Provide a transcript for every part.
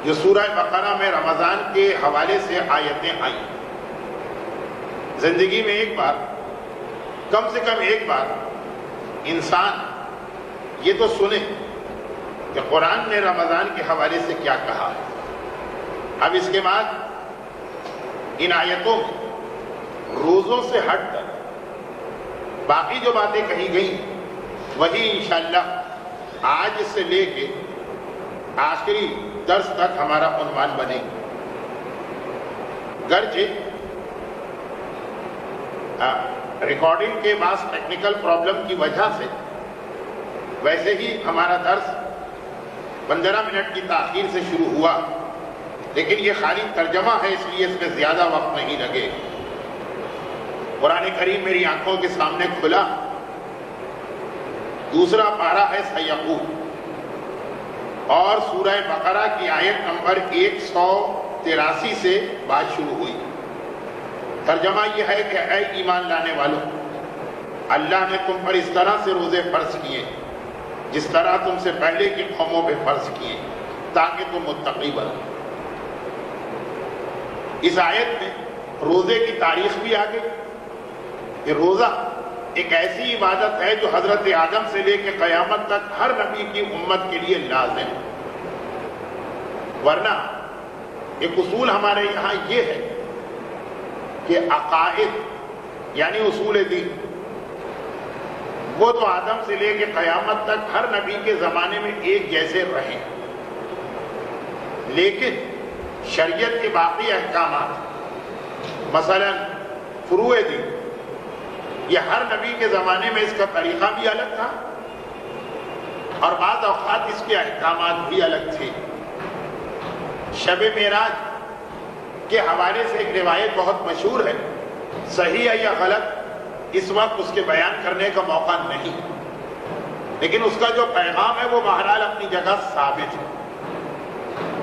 جو سورہ بقرہ میں رمضان کے حوالے سے آیتیں آئیں، زندگی میں ایک بار، کم سے کم ایک بار انسان یہ تو سنے کہ قرآن نے رمضان کے حوالے سے کیا کہا ہے۔ اب اس کے بعد ان آیتوں میں روزوں سے ہٹ کر باقی جو باتیں کہی گئیں وہی انشاءاللہ آج سے لے کے آخری درس تک ہمارا عنوان بنے گا۔ گرچہ ریکارڈنگ کے بعض ٹیکنیکل پرابلم کی وجہ سے ویسے ہی ہمارا درس 15 منٹ کی تاخیر سے شروع ہوا، لیکن یہ خالی ترجمہ ہے اس لیے اس میں زیادہ وقت نہیں لگے۔ قرآن کریم میری آنکھوں کے سامنے کھلا، دوسرا پارہ ہے سیقول، اور سورہ بقرہ کی آیت نمبر 183 سے بات شروع ہوئی۔ ترجمہ یہ ہے کہ اے ایمان لانے والوں، اللہ نے تم پر اس طرح سے روزے فرض کیے جس طرح تم سے پہلے کی قوموں پہ فرض کیے تاکہ تم متقی بنو۔ اس آیت میں روزے کی تاریخ بھی آ گئی کہ روزہ ایک ایسی عبادت ہے جو حضرت آدم سے لے کے قیامت تک ہر نبی کی امت کے لیے لازم ہے، ورنہ ایک اصول ہمارے یہاں یہ ہے کہ عقائد یعنی اصول دین وہ تو آدم سے لے کے قیامت تک ہر نبی کے زمانے میں ایک جیسے رہے، لیکن شریعت کے باقی احکامات مثلا فروع دین یہ ہر نبی کے زمانے میں اس کا طریقہ بھی الگ تھا اور بعض اوقات اس کے احکامات بھی الگ تھے۔ شب معراج کے حوالے سے ایک روایت بہت مشہور ہے، صحیح ہے یا غلط اس وقت اس کے بیان کرنے کا موقع نہیں، لیکن اس کا جو پیغام ہے وہ بہرحال اپنی جگہ ثابت ہے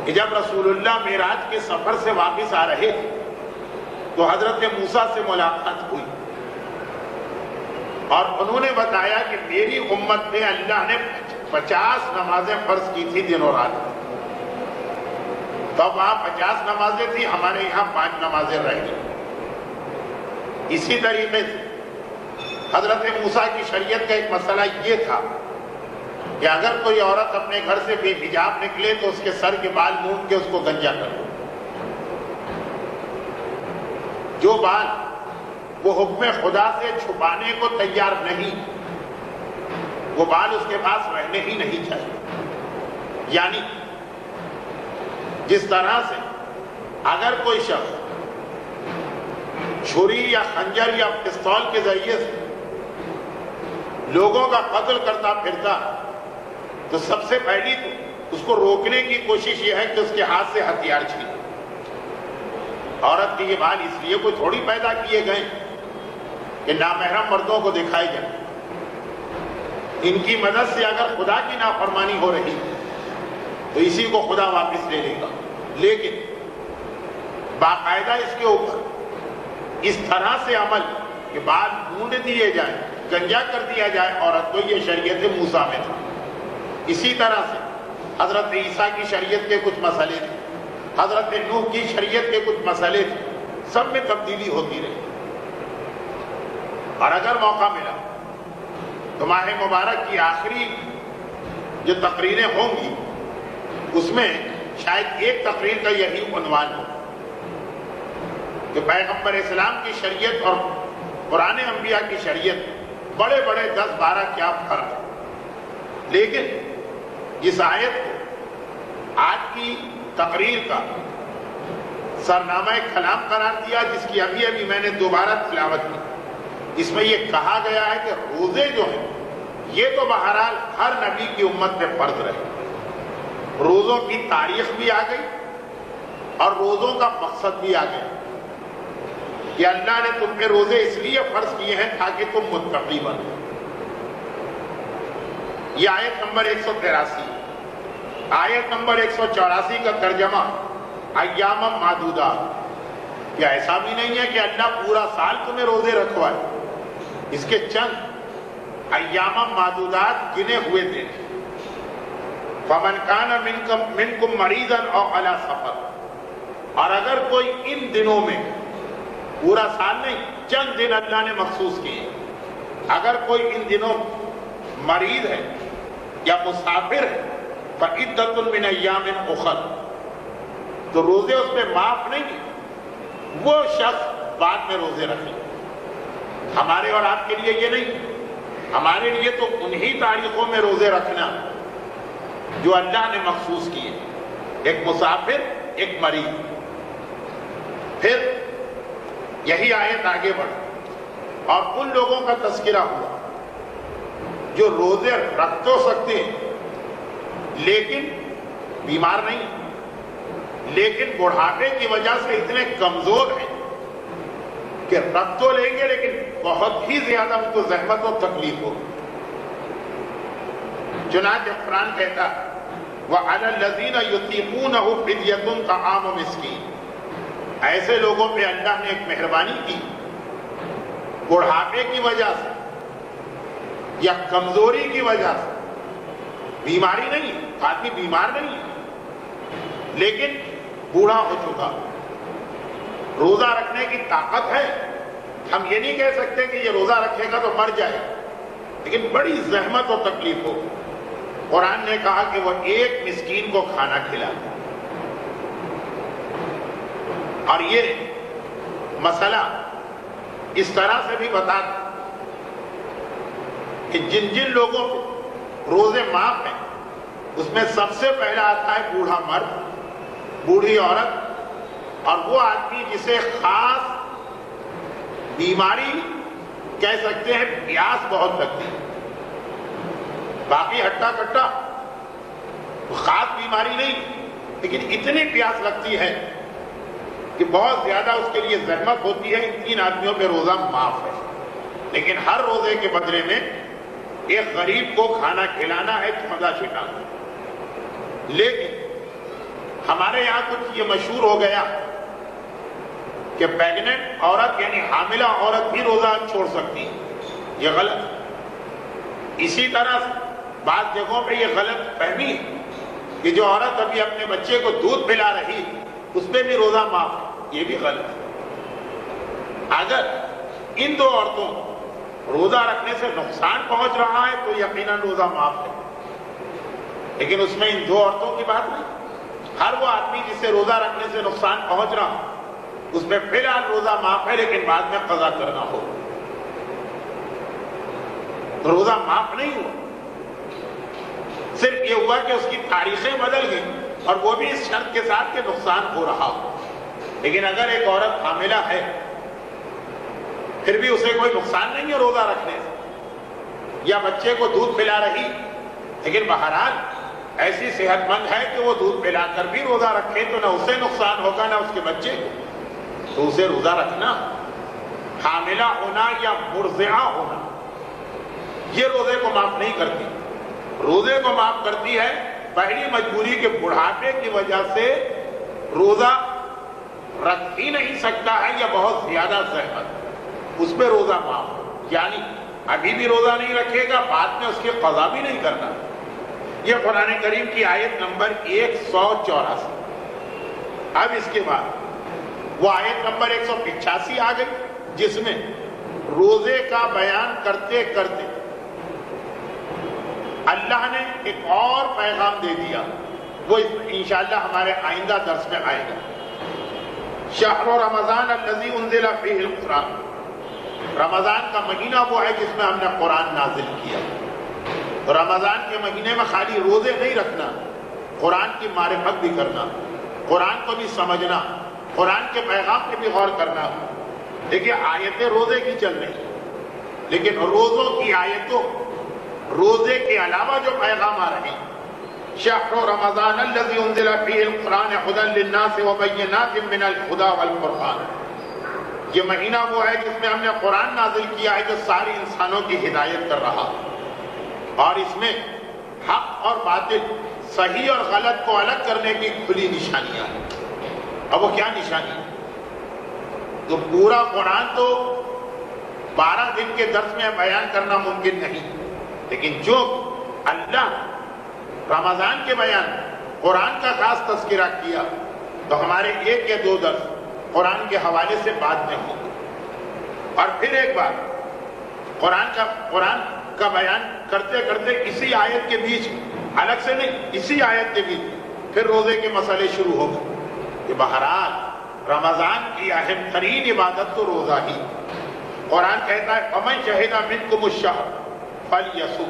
کہ جب رسول اللہ معراج کے سفر سے واپس آ رہے تھے تو حضرت موسیٰ سے ملاقات ہوئی اور انہوں نے بتایا کہ میری امت میں اللہ نے 50 نمازیں فرض کی تھی دن و رات، تو وہاں 50 نمازیں تھی، ہمارے یہاں 5 نمازیں رہ گئی۔ اسی طریقے سے حضرت موسیٰ کی شریعت کا ایک مسئلہ یہ تھا کہ اگر کوئی عورت اپنے گھر سے بے حجاب نکلے تو اس کے سر کے بال مونڈ کے اس کو گنجا کرو، جو بال وہ حکم خدا سے چھپانے کو تیار نہیں وہ بال اس کے پاس رہنے ہی نہیں چاہیے۔ یعنی جس طرح سے اگر کوئی شخص چھری یا خنجر یا پستول کے ذریعے سے لوگوں کا قتل کرتا پھرتا تو سب سے پہلی تو اس کو روکنے کی کوشش یہ ہے کہ اس کے ہاتھ سے ہتھیار چھینے۔ عورت کے یہ بال اس لیے کوئی تھوڑی پیدا کیے گئے کہ نامحرم مردوں کو دکھائے جائیں، ان کی مدد سے اگر خدا کی نافرمانی ہو رہی تو اسی کو خدا واپس لے لے گا، لیکن باقاعدہ اس کے اوپر اس طرح سے عمل کہ بال مونڈ دیے جائیں، گنجا کر دیا جائے عورت کو، یہ شریعت موسیٰ میں تھا۔ اسی طرح سے حضرت عیسیٰ کی شریعت کے کچھ مسئلے تھے، حضرت نوح کی شریعت کے کچھ مسئلے تھے، سب میں تبدیلی ہوتی رہی۔ اور اگر موقع ملا تو ماہ مبارک کی آخری جو تقریریں ہوں گی اس میں شاید ایک تقریر کا یہی عنوان ہو کہ پیغمبر اسلام کی شریعت اور قرآن انبیاء کی شریعت بڑے بڑے 10-12 کیا فرق ہے، لیکن جس آیت کو آج کی تقریر کا سرنامہ کلام قرار دیا، جس کی ابھی ابھی میں نے دوبارہ تلاوت کی، اس میں یہ کہا گیا ہے کہ روزے جو ہیں یہ تو بہرحال ہر نبی کی امت میں فرض رہے۔ روزوں کی تاریخ بھی آ گئی اور روزوں کا مقصد بھی آ گیا کہ اللہ نے تم پہ روزے اس لیے فرض کیے ہیں تاکہ تم متقی بنو۔ یہ آیت نمبر 183۔ آیت نمبر 184 کا ترجمہ ایام معدودات، کیا ایسا بھی نہیں ہے کہ اللہ پورا سال تمہیں روزے رکھوائے، اس کے چند ایام معدودات گنے ہوئے دن، فمن کان منکم مریضا او علی سفر، اور اگر کوئی ان دنوں میں، پورا سال نہیں، چند دن اللہ نے مخصوص کیے، اگر کوئی ان دنوں مریض ہے یا مسافر ہے فعدۃ من ایام اخر، تو روزے اس پہ معاف نہیں ہیں، وہ شخص بعد میں روزے رکھیں۔ ہمارے اور آپ کے لیے یہ نہیں، ہمارے لیے تو انہی تاریخوں میں روزے رکھنا جو اللہ نے مخصوص کیے، ایک مسافر، ایک مریض۔ پھر یہی آیت آگے بڑھ اور ان لوگوں کا تذکرہ ہوا جو روزے رکھ تو سکتے ہیں لیکن بیمار نہیں، لیکن بڑھاپے کی وجہ سے اتنے کمزور ہیں کہ رکھ تو لیں گے لیکن بہت ہی زیادہ ان کو زحمت و تکلیف ہو۔ چنانچہ قرآن کہتا ہے وَعَلَى الَّذِينَ يُطِيقُونَهُ فِدْيَةٌ طَعَامُ مِسْكِينٍ، ایسے لوگوں پہ اللہ نے ایک مہربانی کی، بڑھاپے کی وجہ سے یا کمزوری کی وجہ سے، بیماری نہیں، آدمی بیمار نہیں ہے لیکن بوڑھا ہو چکا، روزہ رکھنے کی طاقت ہے، ہم یہ نہیں کہہ سکتے کہ یہ روزہ رکھے گا تو مر جائے، لیکن بڑی زحمت و تکلیف ہو۔ قرآن نے کہا کہ وہ ایک مسکین کو کھانا کھلا، اور یہ مسئلہ اس طرح سے بھی بتا کہ جن جن لوگوں کو روزے معاف ہیں اس میں سب سے پہلا آتا ہے بوڑھا مرد، بوڑھی عورت، اور وہ آدمی جسے خاص بیماری کہہ سکتے ہیں، پیاس بہت لگتی ہے، باقی ہٹا کٹا خاص بیماری نہیں، لیکن اتنی پیاس لگتی ہے کہ بہت زیادہ اس کے لیے زحمت ہوتی ہے۔ ان تین آدمیوں پہ روزہ معاف ہے، لیکن ہر روزے کے بدلے میں ایک غریب کو کھانا کھلانا ہے، مزہ چھٹانا۔ لیکن ہمارے یہاں کچھ یہ مشہور ہو گیا کہ پیگننٹ عورت یعنی حاملہ عورت بھی روزہ چھوڑ سکتی ہے، یہ غلط۔ اسی طرح سے بعض جگہوں پہ یہ غلط فہمی ہے کہ جو عورت ابھی اپنے بچے کو دودھ پلا رہی اس پہ بھی روزہ معاف ہے، یہ بھی غلط ہے۔ اگر ان دو عورتوں روزہ رکھنے سے نقصان پہنچ رہا ہے تو یقیناً روزہ معاف ہے، لیکن اس میں ان دو عورتوں کی بات نہیں، ہر وہ آدمی جسے روزہ رکھنے سے نقصان پہنچ رہا اس میں فی الحال روزہ معاف ہے لیکن بعد میں قضا کرنا ہو۔ تو روزہ معاف نہیں ہوا، صرف یہ ہوا کہ اس کی تاریخیں بدل گئی، اور وہ بھی اس شرط کے ساتھ کہ نقصان ہو رہا ہو۔ لیکن اگر ایک عورت حاملہ ہے پھر بھی اسے کوئی نقصان نہیں ہے روزہ رکھنے سے، یا بچے کو دودھ پلا رہی لیکن بہرحال ایسی صحت مند ہے کہ وہ دودھ پلا کر بھی روزہ رکھے تو نہ اسے نقصان ہوگا نہ اس کے بچے کو، تو اسے روزہ رکھنا۔ حاملہ ہونا یا مرضعہ ہونا یہ روزے کو معاف نہیں کرتی، روزے کو معاف کرتی ہے پہلی مجبوری کے بڑھاپے کی وجہ سے روزہ رکھ ہی نہیں سکتا ہے یا بہت زیادہ زحمت، اس پہ روزہ معاف، یعنی ابھی بھی روزہ نہیں رکھے گا، بعد میں اس کی قضا بھی نہیں کرنا۔ یہ قرآن کریم کی آیت نمبر 184۔ اب اس کے بعد وہ آیت نمبر 185 آ گئی جس میں روزے کا بیان کرتے کرتے اللہ نے ایک اور پیغام دے دیا، وہ انشاءاللہ ہمارے آئندہ درس میں آئے گا۔ شہر رمضان الذی انزل فیہ القرآن، رمضان کا مہینہ وہ ہے جس میں ہم نے قرآن نازل کیا۔ رمضان کے مہینے میں خالی روزے نہیں رکھنا، قرآن کی معرفت بھی کرنا، قرآن کو بھی سمجھنا، قرآن کے پیغام پہ بھی غور کرنا۔ دیکھیے آیتیں روزے کی چل رہی، لیکن روزوں کی آیتوں، روزے کے علاوہ جو پیغام آ رہے ہیں، شہر رمضان الذی انزل فیہ القرآن ھدی للناس وبینات من الھدی والفرقان، یہ مہینہ وہ ہے جس میں ہم نے قرآن نازل کیا ہے جو ساری انسانوں کی ہدایت کر رہا، اور اس میں حق اور باطل، صحیح اور غلط کو الگ کرنے کی کھلی نشانیاں ہیں۔ اب وہ کیا نشانی ہے؟ تو پورا قرآن تو 12 دن کے درس میں بیان کرنا ممکن نہیں، لیکن جو اللہ رمضان کے بیان قرآن کا خاص تذکرہ کیا تو ہمارے ایک یا دو درس قرآن کے حوالے سے بعد میں ہوں گے. اور پھر ایک بار قرآن کا بیان کرتے کرتے اسی آیت کے بیچ الگ سے نہیں، اسی آیت کے بیچ پھر روزے کے مسئلے شروع ہو گئے کہ بہرحال رمضان کی اہم ترین عبادت تو روزہ ہی. قرآن کہتا ہے فَمَن شَهِدَ مِنْكُمُ الشَّهْرَ فَلْيَصُمْ،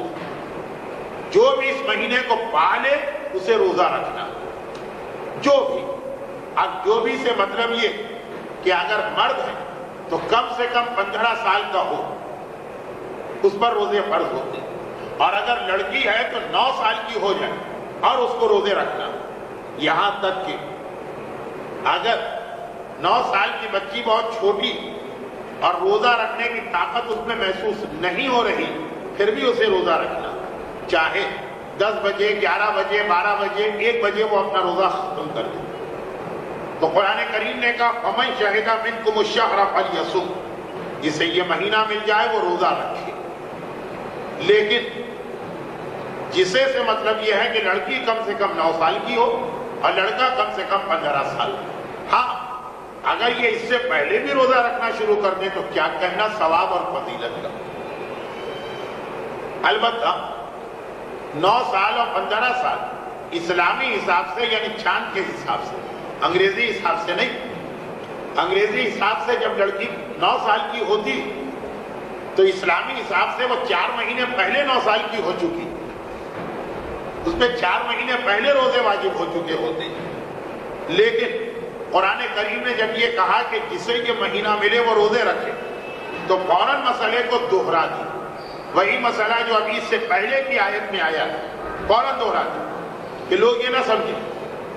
جو بھی اس مہینے کو پالے اسے روزہ رکھنا. جو بھی، اب جو بھی سے مطلب یہ کہ اگر مرد ہے تو کم سے کم 15 سال کا ہو، اس پر روزے فرض ہوتے ہیں. اور اگر لڑکی ہے تو 9 سال کی ہو جائے اور اس کو روزے رکھنا. یہاں تک کہ اگر 9 سال کی بچی بہت چھوٹی اور روزہ رکھنے کی طاقت اس میں محسوس نہیں ہو رہی، پھر بھی اسے روزہ رکھنا. چاہے 10 بجے 11 بجے 12 بجے 1 بجے وہ اپنا روزہ ختم کر دے. تو قرآن کریم نے کہا فَمَن شَهِدَ مِنْكُمُ الشَّهْرَ فَلْيَصُمْ، جسے یہ مہینہ مل جائے وہ روزہ رکھے. لیکن جسے سے مطلب یہ ہے کہ لڑکی کم سے کم 9 سال کی ہو اور لڑکا کم سے کم 15 سال. ہاں اگر یہ اس سے پہلے بھی روزہ رکھنا شروع کر دیں تو کیا کہنا ثواب اور فضیلت کا. البتہ 9 سال اور 15 سال اسلامی حساب سے یعنی چاند کے حساب سے، انگریزی حساب سے نہیں. انگریزی حساب سے جب لڑکی 9 سال کی ہوتی تو اسلامی حساب سے وہ 4 مہینے پہلے 9 سال کی ہو چکی، اس پہ 4 مہینے پہلے روزے واجب ہو چکے ہوتے. لیکن قرآن کریم نے جب یہ کہا کہ جسے یہ مہینہ ملے وہ روزے رکھے تو فوراً مسئلے کو دوہرا دی. وہی مسئلہ جو ابھی اس سے پہلے کی آیت میں آیا فوراً دوہرا دی کہ لوگ یہ نہ سمجھیں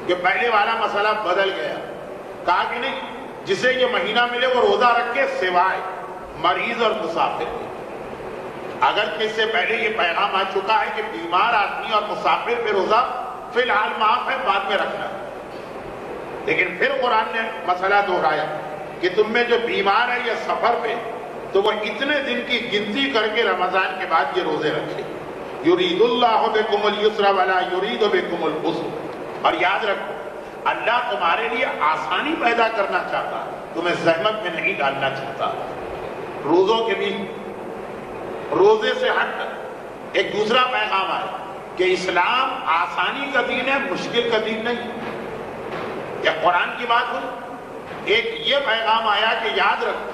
کہ پہلے والا مسئلہ بدل گیا. کہا کہ نہیں، جسے یہ مہینہ ملے وہ روزہ رکھے سوائے مریض اور مسافر کے. اگر کہ اس سے پہلے یہ پیغام آ چکا ہے کہ بیمار آدمی اور مسافر پہ روزہ فی الحال معاف ہے، بعد میں رکھنا. لیکن پھر قرآن نے مسئلہ دوہرایا کہ تم میں جو بیمار ہے یا سفر پہ تو وہ اتنے دن کی گنتی کر کے رمضان کے بعد یہ روزے رکھے. یرید اللہ بکم الیسر ولا یرید بکم العسر. اور یاد رکھو اللہ تمہارے لیے آسانی پیدا کرنا چاہتا ہے، تمہیں زحمت میں نہیں ڈالنا چاہتا. روزوں کے بھی روزے سے ہٹ کر ایک دوسرا پیغام آیا کہ اسلام آسانی کا دین ہے، مشکل کا دین نہیں. یا قرآن کی بات ہو، ایک یہ پیغام آیا کہ یاد رکھو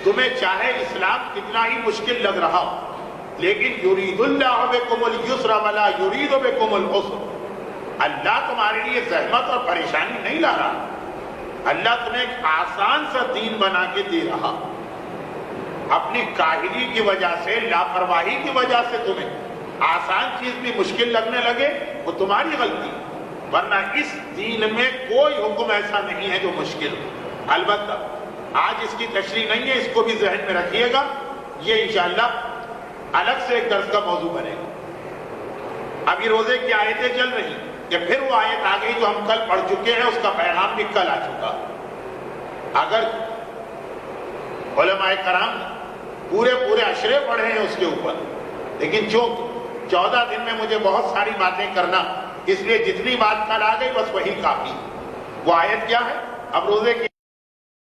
تمہیں چاہے اسلام کتنا ہی مشکل لگ رہا ہو لیکن یرید اللہ بکم الیسر ولا یرید بکم العسر. اللہ تمہارے لیے زحمت اور پریشانی نہیں لا رہا، اللہ تمہیں ایک آسان سا دین بنا کے دے رہا. اپنی کاہلی کی وجہ سے، لاپرواہی کی وجہ سے تمہیں آسان چیز بھی مشکل لگنے لگے وہ تمہاری غلطی، ورنہ اس دین میں کوئی حکم ایسا نہیں ہے جو مشکل ہو. البتہ آج اس کی تشریح نہیں ہے، اس کو بھی ذہن میں رکھیے گا، یہ انشاءاللہ الگ سے ایک درس کا موضوع بنے گا. ابھی روزے کی آیتیں چل رہی کہ پھر وہ آیت آ گئی جو ہم کل پڑھ چکے ہیں، اس کا پیغام بھی کل آ چکا. اگر علماء کرام نے پورے اشرے پڑھے ہیں اس کے اوپر، لیکن چونکہ 14 دن میں مجھے بہت ساری باتیں کرنا، اس لیے جتنی بات کل آ گئی بس وہی کافی. وہ آیت کیا ہے؟ اب روزے کی